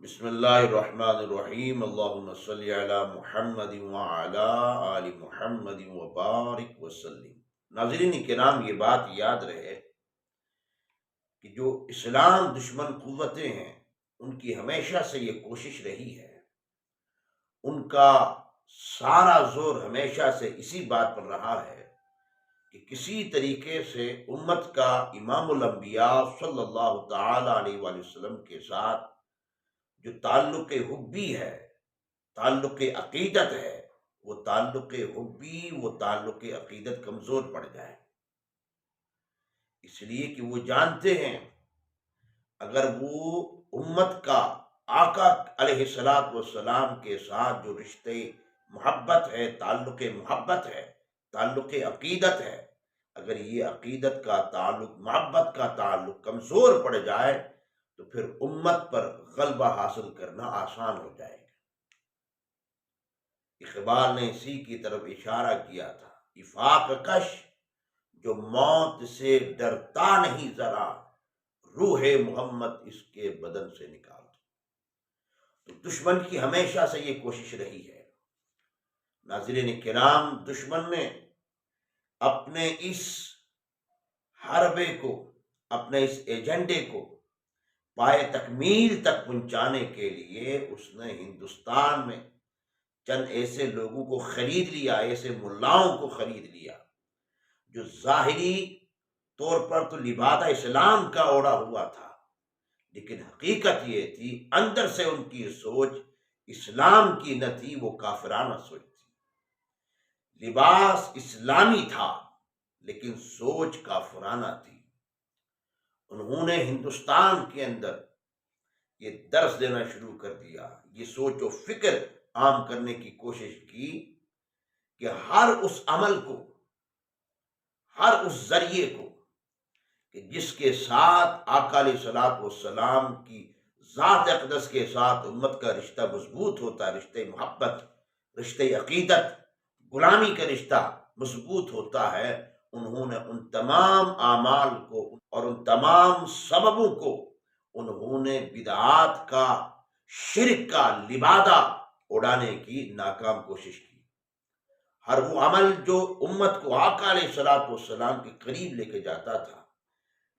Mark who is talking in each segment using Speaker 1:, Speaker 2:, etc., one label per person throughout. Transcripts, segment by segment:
Speaker 1: بسم اللہ الرحمن الرحیم، اللہم صلی علی محمد وعلی آل محمد وبارک وسلم۔ ناظرین کرام، یہ بات یاد رہے کہ جو اسلام دشمن قوتیں ہیں ان کی ہمیشہ سے یہ کوشش رہی ہے، ان کا سارا زور ہمیشہ سے اسی بات پر رہا ہے کہ کسی طریقے سے امت کا امام الانبیاء صلی اللہ تعالی علیہ وآلہ وسلم کے ساتھ جو تعلق حبی ہے، تعلق عقیدت ہے، وہ تعلق حبی، وہ تعلق عقیدت کمزور پڑ جائے۔ اس لیے کہ وہ جانتے ہیں اگر وہ امت کا آقا علیہ الصلوۃ والسلام کے ساتھ جو رشتے محبت ہے، تعلق محبت ہے، تعلق عقیدت ہے، اگر یہ عقیدت کا تعلق، محبت کا تعلق کمزور پڑ جائے تو پھر امت پر غلبہ حاصل کرنا آسان ہو جائے گا۔ اقبال نے اسی کی طرف اشارہ کیا تھا، افاق کش جو موت سے ڈرتا نہیں ذرا، روح محمد اس کے بدن سے نکال دو۔ تو دشمن کی ہمیشہ سے یہ کوشش رہی ہے۔ ناظرین کرام، دشمن نے اپنے اس حربے کو، اپنے اس ایجنڈے کو پائے تکمیل تک پہنچانے کے لیے اس نے ہندوستان میں چند ایسے لوگوں کو خرید لیا، ایسے ملاؤں کو خرید لیا جو ظاہری طور پر تو لبادہ اسلام کا اوڑا ہوا تھا، لیکن حقیقت یہ تھی اندر سے ان کی سوچ اسلام کی نہ تھی، وہ کافرانہ سوچ تھی۔ لباس اسلامی تھا لیکن سوچ کافرانہ تھی۔ انہوں نے ہندوستان کے اندر یہ درس دینا شروع کر دیا، یہ سوچ و فکر عام کرنے کی کوشش کی کہ ہر اس عمل کو، ہر اس ذریعے کو کہ جس کے ساتھ آقا علیہ الصلوۃ والسلام کی ذات اقدس کے ساتھ امت کا رشتہ مضبوط ہوتا ہے، رشتہ محبت، رشتہ عقیدت، غلامی کا رشتہ مضبوط ہوتا ہے، انہوں نے ان تمام اعمال کو اور ان تمام سببوں کو انہوں نے بدعات کا، شرک کا لبادہ اڑانے کی ناکام کوشش کی۔ ہر وہ عمل جو امت کو آقا علیہ الصلوۃ والسلام کے قریب لے کے جاتا تھا،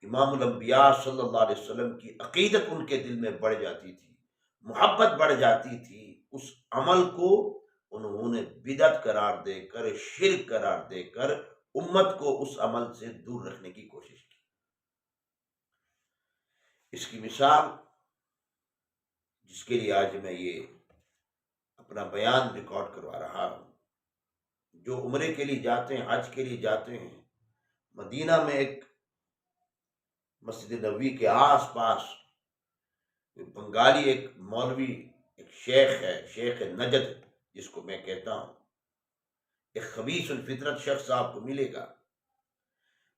Speaker 1: امام الانبیاء صلی اللہ علیہ وسلم کی عقیدت ان کے دل میں بڑھ جاتی تھی، محبت بڑھ جاتی تھی، اس عمل کو انہوں نے بدعت قرار دے کر، شرک قرار دے کر امت کو اس عمل سے دور رکھنے کی کوشش کی۔ اس کی مثال، جس کے لیے آج میں یہ اپنا بیان ریکارڈ کروا رہا ہوں، جو عمرے کے لیے جاتے ہیں، حج کے لیے جاتے ہیں، مدینہ میں ایک مسجد نبوی کے آس پاس بنگالی ایک مولوی، ایک شیخ ہے، شیخ نجد جس کو میں کہتا ہوں، ایک خبیث الفطرت شخص آپ کو ملے گا۔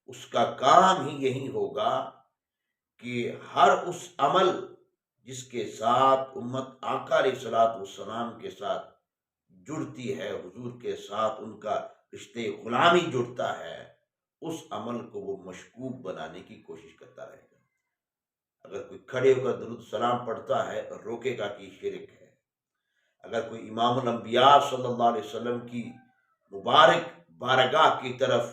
Speaker 1: اس کا کام ہی یہی ہوگا کہ ہر اس عمل جس کے ساتھ امت آقا علیہ الصلوۃ والسلام کے ساتھ جڑتی ہے، حضور کے ساتھ ان کا رشتے غلامی جڑتا ہے، اس عمل کو وہ مشکوک بنانے کی کوشش کرتا رہے گا۔ اگر کوئی کھڑے ہو کر درود سلام پڑھتا ہے اور روکے گا کہ شرک ہے، اگر کوئی امام الانبیاء صلی اللہ علیہ وسلم کی مبارک بارگاہ کی طرف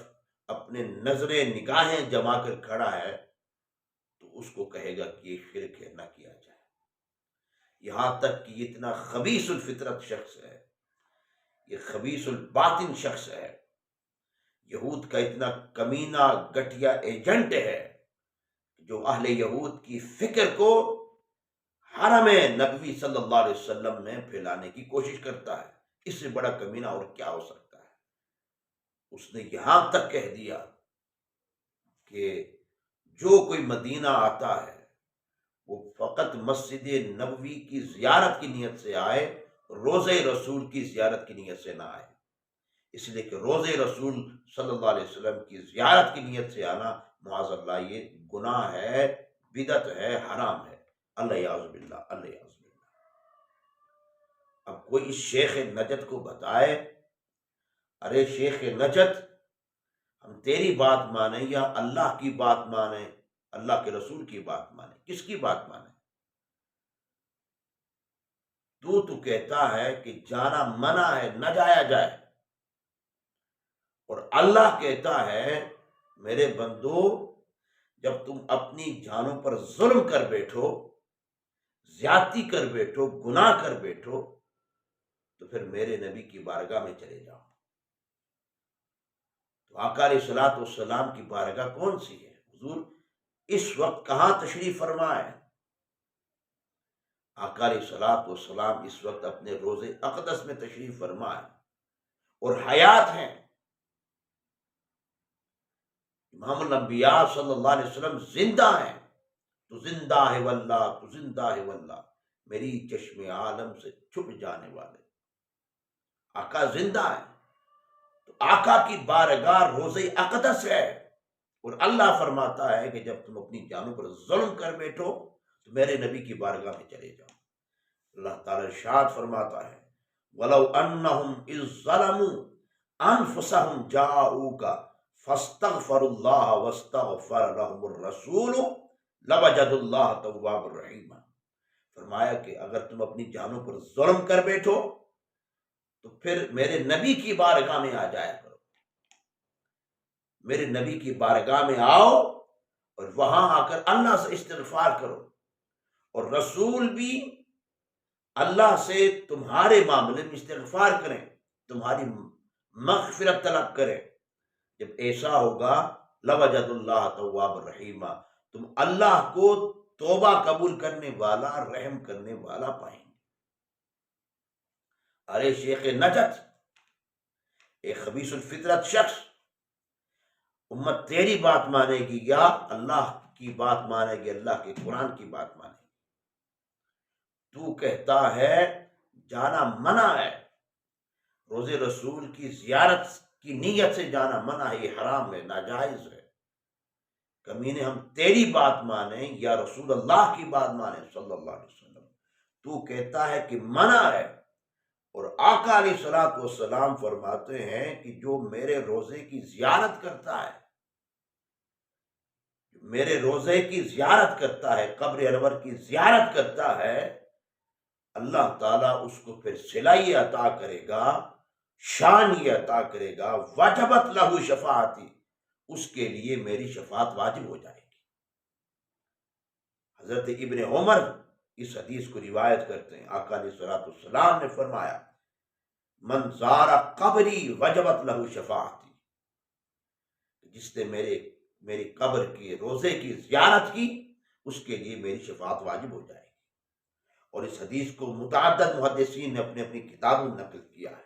Speaker 1: اپنے نظریں نگاہیں جما کر کھڑا ہے تو اس کو کہے گا کہ یہ شرک ہے، نہ کیا جائے۔ یہاں تک کہ یہ اتنا خبیث الفطرت شخص ہے، یہ خبیث الباطن شخص ہے، یہود کا اتنا کمینہ گٹھیا ایجنٹ ہے جو اہل یہود کی فکر کو حرم نبوی صلی اللہ علیہ وسلم میں پھیلانے کی کوشش کرتا ہے۔ اس سے بڑا کمینہ اور کیا ہو سکتا ہے؟ اس نے یہاں تک کہہ دیا کہ جو کوئی مدینہ آتا ہے وہ فقط مسجد نبوی کی زیارت کی نیت سے آئے، روضہ رسول کی زیارت کی نیت سے نہ آئے، اس لیے کہ روضہ رسول صلی اللہ علیہ وسلم کی زیارت کی نیت سے آنا معاذ اللہ یہ گناہ ہے، بدعت ہے، حرام ہے، اللہ یعوذ باللہ، اللہ یعوذ باللہ۔ اب کوئی اس شیخ نجد کو بتائے، ارے شیخ نجد، ہم تیری بات مانیں یا اللہ کی بات مانیں، اللہ کے رسول کی بات مانیں، کس کی بات مانیں؟ تو کہتا ہے کہ جانا منع ہے، نہ جایا جائے، اور اللہ کہتا ہے میرے بندو جب تم اپنی جانوں پر ظلم کر بیٹھو، زیادتی کر بیٹھو، گناہ کر بیٹھو، تو پھر میرے نبی کی بارگاہ میں چلے جاؤ۔ تو آقا علیہ الصلوۃ والسلام کی بارگاہ کون سی ہے؟ حضور اس وقت کہاں تشریف فرما ہے؟ آقا علیہ الصلوۃ والسلام اس وقت اپنے روض اقدس میں تشریف فرما ہے اور حیات ہیں۔ امام الانبیاء صلی اللہ علیہ وسلم زندہ ہیں۔ تو زندہ ہے واللہ، تو زندہ ہے واللہ، میری چشم عالم سے چھپ جانے والے آقا زندہ ہے۔ تو آقا کی بارگاہ روضہ اقدس ہے، اور اللہ فرماتا ہے کہ جب تم اپنی جانوں پر ظلم کر بیٹھو تو میرے نبی کی بارگاہ میں چلے جاؤ۔ اللہ تعالی ارشاد فرماتا ہے وَلَوْ أَنَّهُمْ إِذ ظَلَمُوا أَنفُسَهُمْ جَاءُوكَ فَاسْتَغْفَرُوا اللَّهَ وَاسْتَغْفَرَ لَهُمُ الرَّسُولُ لَوَجَدُوا اللَّهَ تَوَّابًا رَحِيمًا۔ فرمایا کہ اگر تم اپنی جانوں پر ظلم کر بیٹھو تو پھر میرے نبی کی بارگاہ میں آ جایا کرو، میرے نبی کی بارگاہ میں آؤ اور وہاں آ کر اللہ سے استغفار کرو، اور رسول بھی اللہ سے تمہارے معاملے میں استغفار کریں، تمہاری مغفرت طلب کریں۔ جب ایسا ہوگا لوجد اللہ تواب الرحیم، تم اللہ کو توبہ قبول کرنے والا، رحم کرنے والا پائیں گے۔ ارے شیخ نجد، ایک خبیث الفطرت شخص، امت تیری بات مانے گی یا اللہ کی بات مانے گی، اللہ کے قرآن کی بات مانے گی؟ تو کہتا ہے جانا منع ہے، روز رسول کی زیارت کی نیت سے جانا منع ہے، یہ حرام ہے، ناجائز ہے۔ کمینے ہم تیری بات مانیں یا رسول اللہ کی بات مانیں صلی اللہ علیہ وسلم؟ تو کہتا ہے کہ منع ہے، اور آقا علیہ الصلوۃ والسلام فرماتے ہیں کہ جو میرے روزے کی زیارت کرتا ہے، میرے روزے کی زیارت کرتا ہے، قبر انور کی زیارت کرتا ہے، اللہ تعالیٰ اس کو پھر صلہ عطا کرے گا، شان یہ عطا کرے گا، وجبت لہو شفاعتی، اس کے لیے میری شفاعت واجب ہو جائے گی۔ حضرت ابن عمر اس حدیث کو روایت کرتے ہیں، آقا علیہ الصلوۃ والسلام نے فرمایا من زار قبری وجبت لہو شفاعتی، جس نے میری قبر کی روزے کی زیارت کی، اس کے لیے میری شفاعت واجب ہو جائے گی۔ اور اس حدیث کو متعدد محدثین نے اپنی اپنی کتابوں میں نقل کیا ہے۔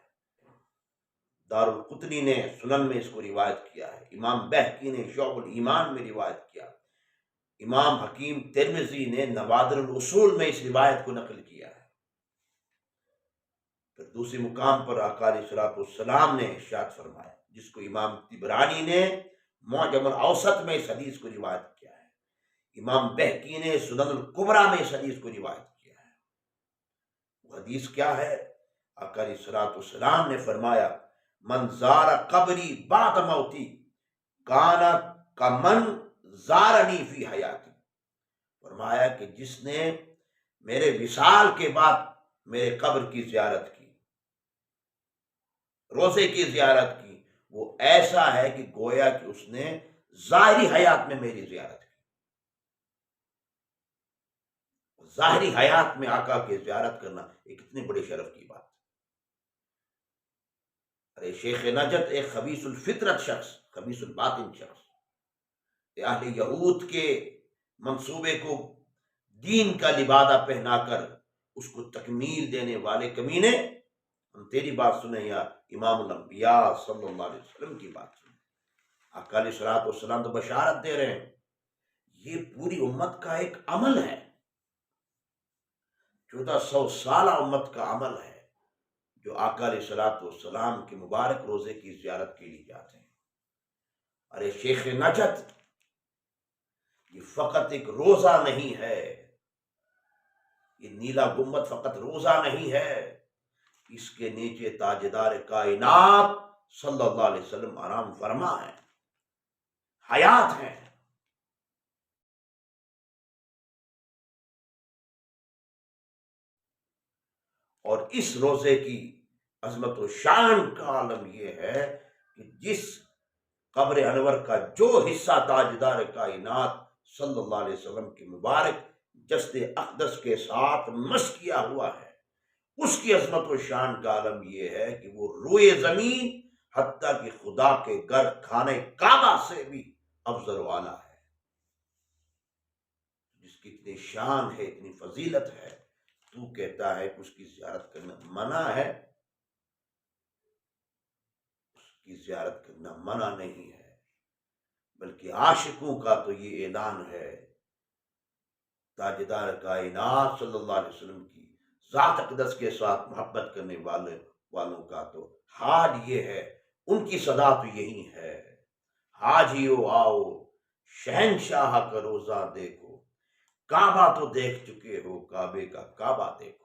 Speaker 1: دار القطنی نے سنن میں اس کو روایت کیا ہے، امام بہقی نے شعب الایمان میں روایت کیا، امام حکیم ترمذی نے نوادر الاصول میں اس روایت کو نقل کیا ہے۔ پھر دوسری مقام پر آقا علیہ الصلوۃ والسلام نے ارشاد فرمایا، جس کو امام طبرانی نے معجم الاوسط میں اس حدیث کو روایت کیا ہے، امام بہقی نے سنن الکبریٰ میں اس حدیث کو روایت کیا ہے۔ وہ حدیث کیا ہے؟ آقا علیہ الصلوۃ والسلام نے فرمایا من زار قبری بعد موتی کان کمن زارنی فی حیاتی، فرمایا کہ جس نے میرے وصال کے بعد میرے قبر کی زیارت کی، روزے کی زیارت کی، وہ ایسا ہے کہ گویا کہ اس نے ظاہری حیات میں میری زیارت کی۔ ظاہری حیات میں آقا کی زیارت کرنا ایک اتنے بڑے شرف کی بات۔ ارے شیخ نجد ایک خبیث الفطرت شخص، خبیث الباطن شخص، اہل یہود کے منصوبے کو دین کا لبادہ پہنا کر اس کو تکمیل دینے والے کمینے، ہم تیری بات سنیں یا امام الانبیاء صلی اللہ علیہ وسلم کی بات سنیں؟ آقا علیہ الصلوۃ والسلام تو بشارت دے رہے ہیں، یہ پوری امت کا ایک عمل ہے، 1400 سالہ امت کا عمل ہے، جو آقا علیہ الصلوۃ والسلام کے مبارک روزے کی زیارت کے لیے جاتے ہیں۔ ارے شیخ نجد، یہ فقط ایک روزہ نہیں ہے، یہ نیلا گنبد فقط روزہ نہیں ہے، اس کے نیچے تاجدار کائنات صلی اللہ علیہ وسلم آرام فرما ہے، حیات ہیں۔ اور اس روزے کی عظمت و شان کا عالم یہ ہے کہ جس قبر انور کا جو حصہ تاجدار کائنات صلی اللہ علیہ وسلم کی مبارک جسد اقدس کے ساتھ مس کیا ہوا ہے، اس کی عظمت و شان کا عالم یہ ہے کہ وہ روئے زمین حتیٰ کہ خدا کے گھر کھانے کعبہ سے بھی افضل و اعلیٰ ہے، جس کی اتنی شان ہے، اتنی فضیلت ہے، تو کہتا ہے کہ اس کی زیارت کرنا منع ہے؟ اس کی زیارت کرنا منع نہیں ہے، بلکہ عاشقوں کا تو یہ اعلان ہے، تاجدار کائنات صلی اللہ علیہ وسلم کی ذات اقدس کے ساتھ محبت کرنے والوں کا تو حال یہ ہے، ان کی صدا تو یہی ہے، حاجیو آؤ شہنشاہ کا روزہ دیکھو، کعبہ تو دیکھ چکے ہو، کعبے کا کعبہ دیکھو۔